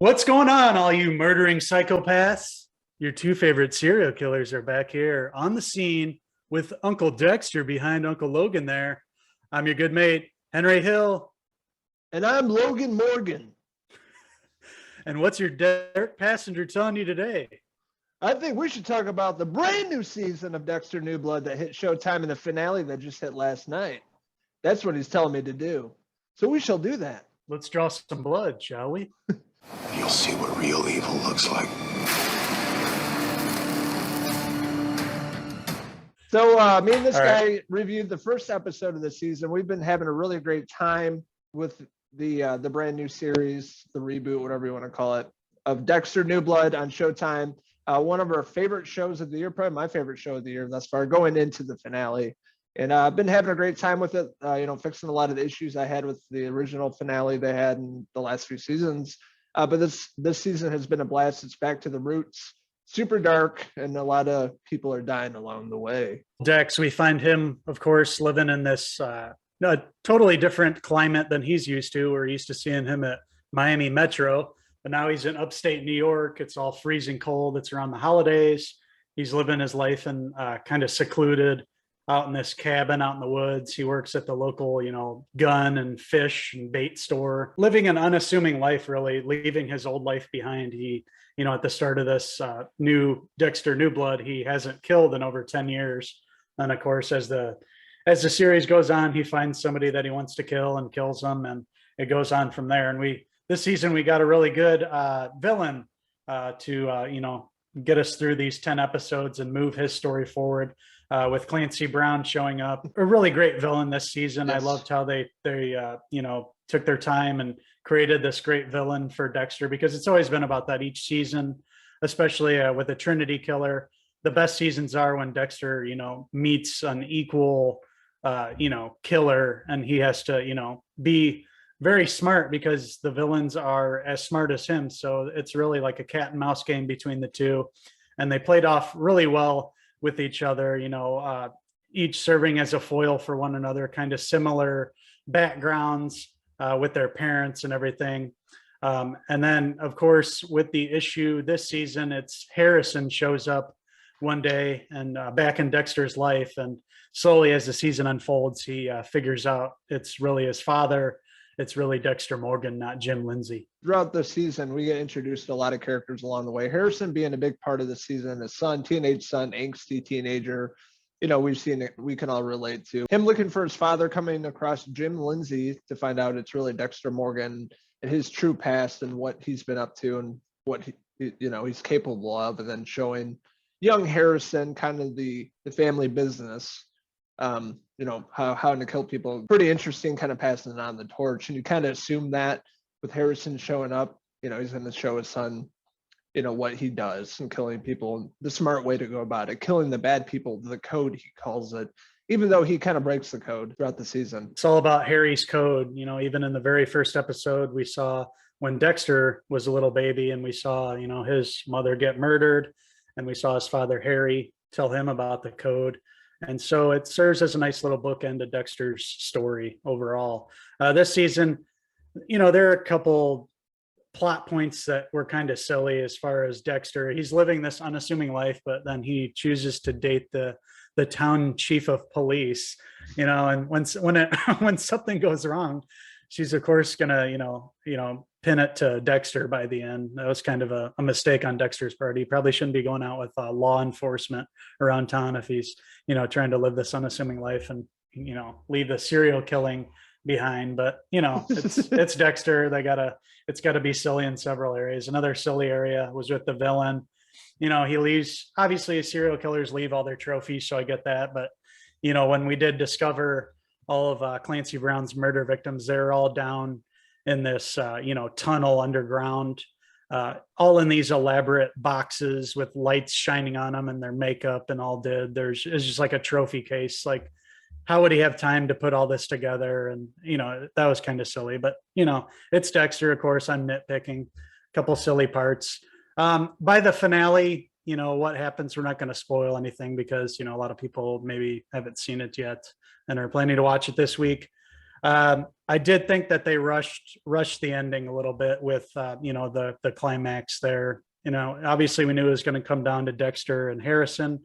What's going on, all you murdering psychopaths? Your two favorite serial killers are back here on the scene with Uncle Dexter behind Uncle Logan there. I'm your good mate, Henry Hill. And I'm Logan Morgan. And what's your Derek passenger telling you today? I think we should talk about the brand new season of Dexter New Blood that hit Showtime in the finale that just hit last night. That's what he's telling me to do. So we shall do that. Let's draw some blood, shall we? You'll see what real evil looks like. So me and this guy reviewed the first episode of the season. We've been having a really great time with the brand new series, the reboot, whatever you want to call it, of Dexter New Blood on Showtime. One of our favorite shows of the year, probably my favorite show of the year thus far, going into the finale. And I've been having a great time with it, fixing a lot of the issues I had with the original finale they had in the last few seasons. But this season has been a blast. It's back to the roots, super dark, and a lot of people are dying along the way. Dex, we find him, of course, living in this totally different climate than he's used to. We're used to seeing him at Miami Metro, but now he's in upstate New York. It's all freezing cold. It's around the holidays. He's living his life in kind of secluded out in this cabin out in the woods. He works at the local, gun and fish and bait store, living an unassuming life, really, leaving his old life behind. He, at the start of this new Dexter New Blood, he hasn't killed in over 10 years. And of course, as the series goes on, he finds somebody that he wants to kill and kills them. And it goes on from there. And this season, we got a really good villain to get us through these 10 episodes and move his story forward. With Clancy Brown showing up, a really great villain this season. Yes. I loved how they took their time and created this great villain for Dexter, because it's always been about that each season, especially with a Trinity killer. The best seasons are when Dexter, meets an equal, killer, and he has to, be very smart because the villains are as smart as him. So it's really like a cat and mouse game between the two, and they played off really well with each other, each serving as a foil for one another, kind of similar backgrounds with their parents and everything. And then, of course, with the issue this season, it's Harrison shows up one day and back in Dexter's life. And slowly as the season unfolds, he figures out it's really his father. It's really Dexter Morgan, not Jim Lindsay. Throughout the season, we get introduced to a lot of characters along the way. Harrison being a big part of the season, his son, teenage son, angsty teenager. We've seen it, we can all relate to. Him looking for his father, coming across Jim Lindsay to find out it's really Dexter Morgan and his true past and what he's been up to and what he's capable of, and then showing young Harrison kind of the family business. How to kill people. Pretty interesting, kind of passing on the torch. And you kind of assume that with Harrison showing up, he's going to show his son, what he does and killing people, the smart way to go about it, killing the bad people, the code he calls it, even though he kind of breaks the code throughout the season. It's all about Harry's code. Even in the very first episode, we saw when Dexter was a little baby and we saw, his mother get murdered, and we saw his father, Harry, tell him about the code. And so it serves as a nice little bookend to Dexter's story overall. This season, there are a couple plot points that were kind of silly as far as Dexter. He's living this unassuming life, but then he chooses to date the town chief of police, and when something goes wrong, she's of course gonna, pin it to Dexter by the end. That was kind of a mistake on Dexter's part. He probably shouldn't be going out with law enforcement around town if he's, trying to live this unassuming life and, leave the serial killing behind. But, it's Dexter. It's gotta be silly in several areas. Another silly area was with the villain. He leaves, obviously serial killers leave all their trophies. So I get that. But, when we did discover all of Clancy Brown's murder victims, they're all down in this, tunnel underground, all in these elaborate boxes with lights shining on them and their makeup and all did. It's just like a trophy case. Like, how would he have time to put all this together? And, that was kind of silly, but, it's Dexter. Of course, I'm nitpicking a couple silly parts. By the finale, what happens, we're not going to spoil anything because, a lot of people maybe haven't seen it yet and are planning to watch it this week. I did think that they rushed the ending a little bit with the climax there. Obviously we knew it was going to come down to Dexter and Harrison,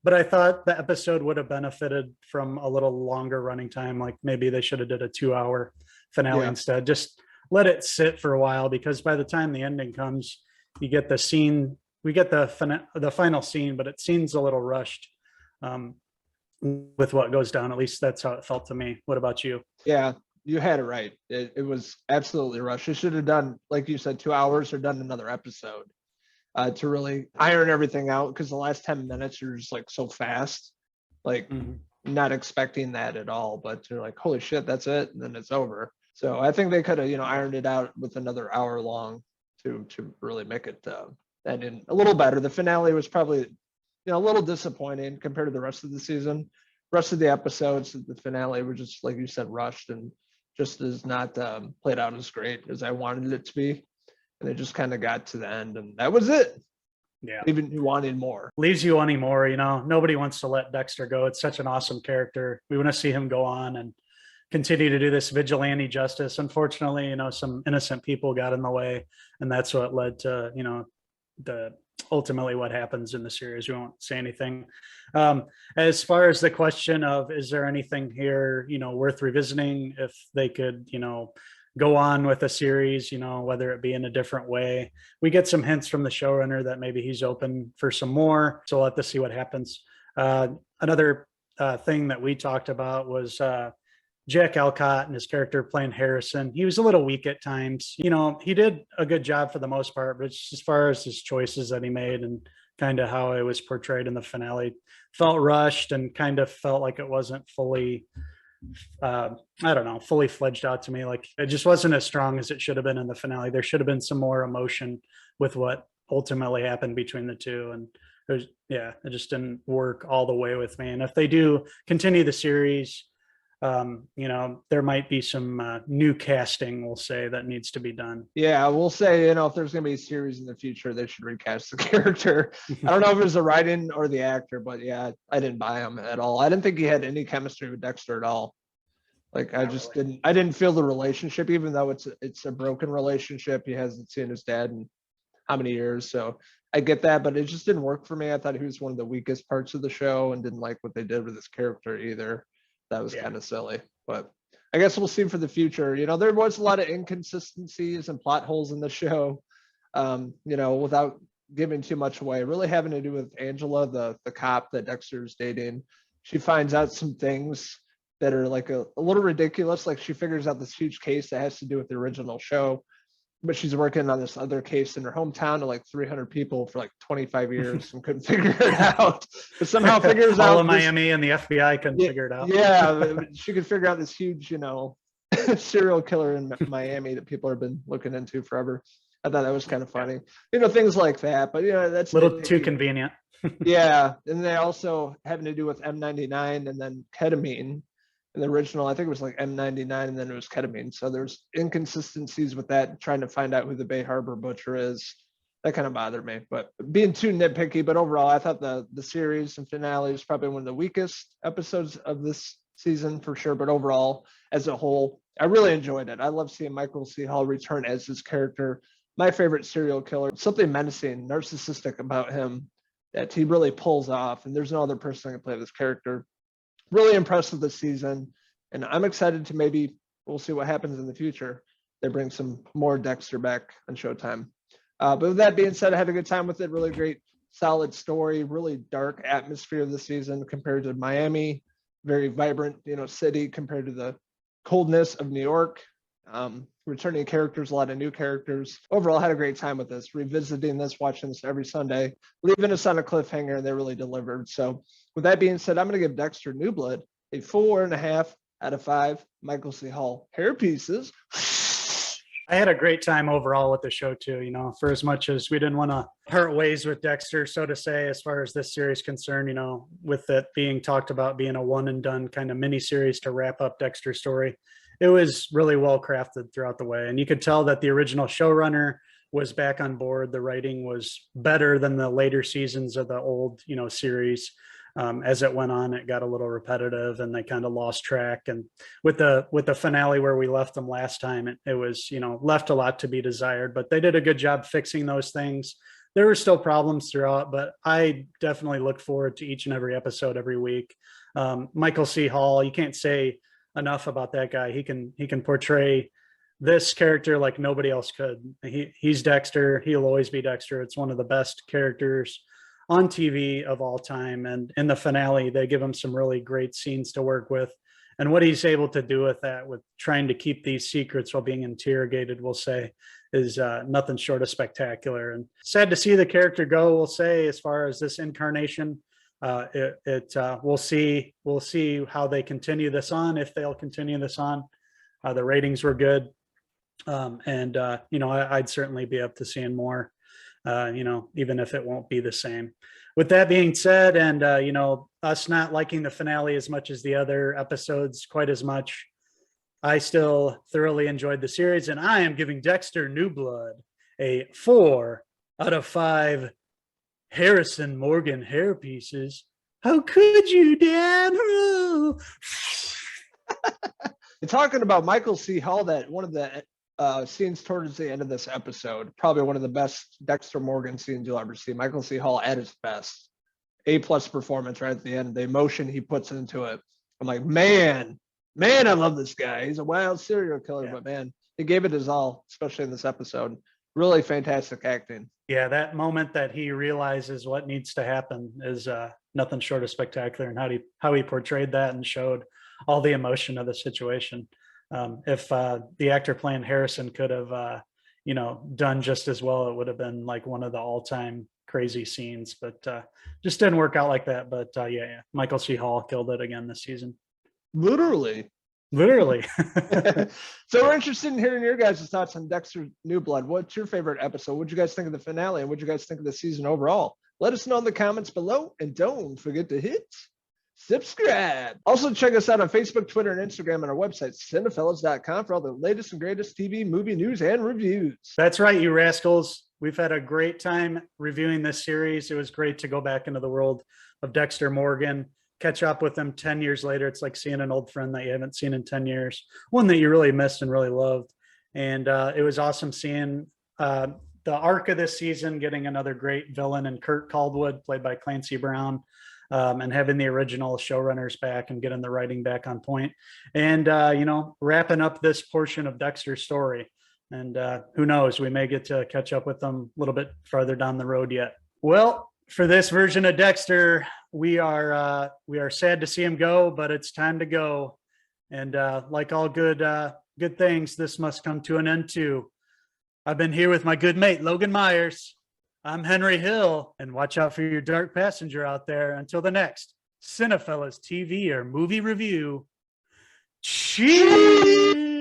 but I thought the episode would have benefited from a little longer running time. Like maybe they should have did a 2 hour finale instead. Just let it sit for a while, because by the time the ending comes, you get the scene. We get the final scene, but it seems a little rushed with what goes down. At least that's how it felt to me. What about you? Yeah, you had it right. It was absolutely rushed. It should have done, like you said, 2 hours or done another episode to really iron everything out, because the last 10 minutes you're just like so fast, like not expecting that at all, but you're like, holy shit, that's it, and then it's over. So I think they could have, ironed it out with another hour long to really make it ending a little better. The finale was probably, a little disappointing compared to the rest of the season. Rest of the episodes, the finale were just, like you said, rushed and just is not played out as great as I wanted it to be. And it just kind of got to the end, and that was it. Yeah. Even you wanted more. Leaves you wanting more, nobody wants to let Dexter go. It's such an awesome character. We want to see him go on and continue to do this vigilante justice. Unfortunately, some innocent people got in the way, and that's what led to, the ultimately what happens in the series. We won't say anything. As far as the question of, is there anything here, worth revisiting if they could, go on with a series, whether it be in a different way. We get some hints from the showrunner that maybe he's open for some more. So we'll have to see what happens. Another thing that we talked about was Jack Alcott and his character playing Harrison. He was a little weak at times. He did a good job for the most part, but just as far as his choices that he made and kind of how it was portrayed in the finale, felt rushed and kind of felt like it wasn't fully, fully fledged out to me. Like it just wasn't as strong as it should have been in the finale. There should have been some more emotion with what ultimately happened between the two. And it just didn't work all the way with me. And if they do continue the series, there might be some new casting, we'll say, that needs to be done. Yeah, we'll say, if there's going to be a series in the future, they should recast the character. I don't know if it was the writing or the actor, but yeah, I didn't buy him at all. I didn't think he had any chemistry with Dexter at all. Like I just didn't feel the relationship, even though it's a broken relationship. He hasn't seen his dad in how many years. So I get that, but it just didn't work for me. I thought he was one of the weakest parts of the show and didn't like what they did with his character either. That was kind of silly, but I guess we'll see for the future. There was a lot of inconsistencies and plot holes in the show, without giving too much away, really having to do with Angela, the cop that Dexter's dating. She finds out some things that are like a little ridiculous. Like she figures out this huge case that has to do with the original show, but she's working on this other case in her hometown to like 300 people for like 25 years and couldn't figure it out. But somehow figures out all of Miami and the FBI couldn't figure it out. Yeah, she could figure out this huge, serial killer in Miami that people have been looking into forever. I thought that was kind of funny. Things like that. But that's a little too convenient. Yeah, and they also having to do with M99 and then ketamine. In the original, I think it was like M99 and then it was ketamine. So there's inconsistencies with that, trying to find out who the Bay Harbor butcher is. That kind of bothered me, but being too nitpicky. But overall, I thought the series and finale was probably one of the weakest episodes of this season for sure. But overall, as a whole, I really enjoyed it. I love seeing Michael C. Hall return as his character. My favorite serial killer, something menacing, narcissistic about him that he really pulls off. And there's no other person that can play this character. Really impressed with this season, and I'm excited to we'll see what happens in the future. They bring some more Dexter back on Showtime. But with that being said, I had a good time with it. Really great, solid story, really dark atmosphere this season compared to Miami. Very vibrant, city compared to the coldness of New York. Returning characters, a lot of new characters. Overall, had a great time with this, revisiting this, watching this every Sunday, leaving us on a cliffhanger, and they really delivered. So with that being said, I'm going to give Dexter New Blood a 4.5 out of 5 Michael C. Hall hair pieces. I had a great time overall with the show too, for as much as we didn't want to part ways with Dexter, so to say, as far as this series is concerned, with it being talked about being a one and done kind of mini series to wrap up Dexter's story. It was really well crafted throughout the way. And you could tell that the original showrunner was back on board. The writing was better than the later seasons of the old, series. As it went on, it got a little repetitive and they kind of lost track. And with the finale where we left them last time, it was, left a lot to be desired, but they did a good job fixing those things. There were still problems throughout, but I definitely look forward to each and every episode every week. Michael C. Hall, you can't say enough about that guy. He can portray this character like nobody else could. He's Dexter. He'll always be Dexter. It's one of the best characters on TV of all time. And in the finale, they give him some really great scenes to work with. And what he's able to do with that, with trying to keep these secrets while being interrogated, we'll say, is nothing short of spectacular. And sad to see the character go, we'll say, as far as this incarnation. We'll see how they continue this on, if they'll continue this on. The ratings were good. I'd certainly be up to seeing more, even if it won't be the same. With that being said, and, us not liking the finale as much as the other episodes quite as much, I still thoroughly enjoyed the series, and I am giving Dexter New Blood a 4 out of 5 Harrison Morgan hair pieces. How could you, Dan? Talking about Michael C. Hall, that one of the scenes towards the end of this episode, probably one of the best Dexter Morgan scenes you'll ever see. Michael C. Hall at his best. A+ performance right at the end. The emotion he puts into it. I'm like, man, I love this guy. He's a wild serial killer, but man, he gave it his all, especially in this episode. Really fantastic acting. Yeah, that moment that he realizes what needs to happen is nothing short of spectacular, and how he portrayed that and showed all the emotion of the situation. If the actor playing Harrison could have, done just as well, it would have been like one of the all-time crazy scenes, but just didn't work out like that. But Michael C. Hall killed it again this season. Literally. So we're interested in hearing your guys' thoughts on Dexter New Blood. What's your favorite episode? What'd you guys think of the finale, and what'd you guys think of the season overall? Let us know in the comments below, and don't forget to hit subscribe. Also, check us out on Facebook, Twitter, and Instagram, and our website, Cinephellas.com, for all the latest and greatest TV, movie news, and reviews. That's right, you rascals. We've had a great time reviewing this series. It was great to go back into the world of Dexter Morgan, catch up with him 10 years later. It's like seeing an old friend that you haven't seen in 10 years, one that you really missed and really loved. And it was awesome seeing the arc of this season, getting another great villain in Kurt Caldwood, played by Clancy Brown, and having the original showrunners back and getting the writing back on point, and wrapping up this portion of Dexter's story. And who knows, we may get to catch up with them a little bit farther down the road yet. Well, for this version of Dexter, we are sad to see him go, but it's time to go. And like all good things, this must come to an end too. I've been here with my good mate, Logan Myers. I'm Henry Hill, and watch out for your dark passenger out there. Until the next Cinephellas TV or movie review. Cheers!